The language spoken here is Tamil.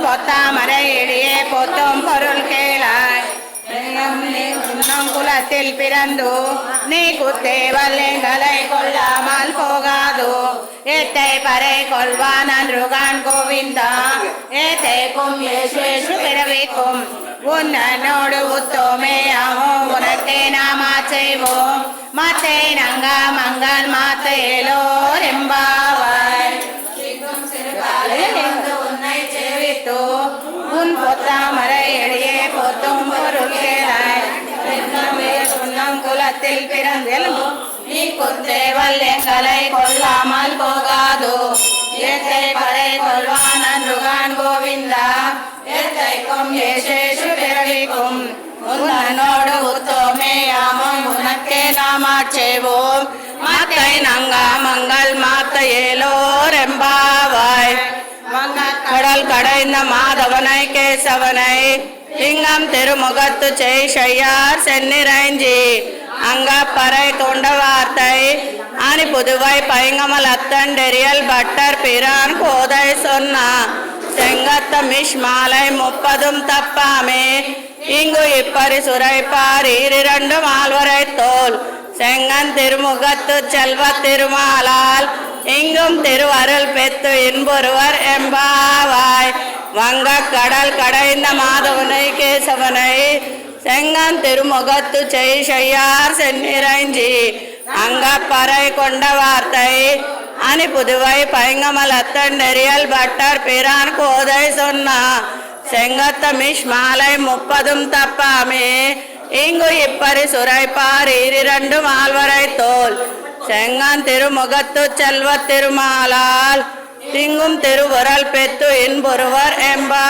பொத்தாமரை எளியே பொத்தும் பொருள் கேளாய் குலத்தில் பிறந்து நீ குத்தே வல்லைங்களை கொள்ளாமல் போகாதோ ஏத்தை பறை கொள்வான் அன்றுகான் கோவிந்தா ஏத்தைக்கும் ஏசு பிறவிக்கும் உன்னோடு உத்தோமேயாமோ உனக்கே நாமா செய்வோம் மாத்தை நங்க மங்கன் மாத்தையிலோர் எம்பாவாய் உன்னை சேவித்தோ உன் பொத்தாமரை எளியே பொத்தும் பொருள் கேளாய் குலத்தில் பிறந்தில் நீ குத்தே வல்லைங்களை கொள்ளாமல் போகாதோ ஏத்தை பறை கொள்வான் அன்றுகான் கோவிந்தா ஏத்தைக்கும் ஏசேஷு பிறவிக்கும் உன்னோடு உத்தோமேயாமும் உனக்கே நாமாட்சேவோம் மாத்தை நங்கா மங்கள் மாத்தையேலோர் எம்பாவாய் கடல் கடைந்த மாதவனை கேசவனை லிங்கம் திருமுகத்து செய்யார் சென்னிரைஞ்சி அங்க பறை கொண்ட வார்த்தை அணி புதுவை பைங்கமல் அத்தண்டெரியல் பட்டர் பிரான் கோதை சொன்னா செங்கத்த மிஷ் மாலை 30 தப்பாமே இங்கு இப்பரி சுரைப்பார் 2 மால்வரை தோல் செங்கன் திருமுகத்து செல்வ திருமாலால் இங்கும் திருவருள் பெத்து இன்பொருவர் எம்பாவாய் வங்க கடல் கடைந்த மாதவனை கேசவனை செங்கன் திருமுகத்து செய்யார் சென்னிரைஞ்சி அங்க பறை கொண்ட வார்த்தை அணி புதுவை பைங்கமல் அத்தண்டெரியல் பட்டர் பிரான் கோதை சொன்னா செங்கத்த மிஷ் மாலை 30 தப்பாமே இங்கு இப்பரி சுரைப்பார் 2 மால்வரை தோல் செங்கன் திருமுகத்து செல்வ திருமாலால் திங்கும் திருவுரல் பெத்து இன்பொருவர் எம்பா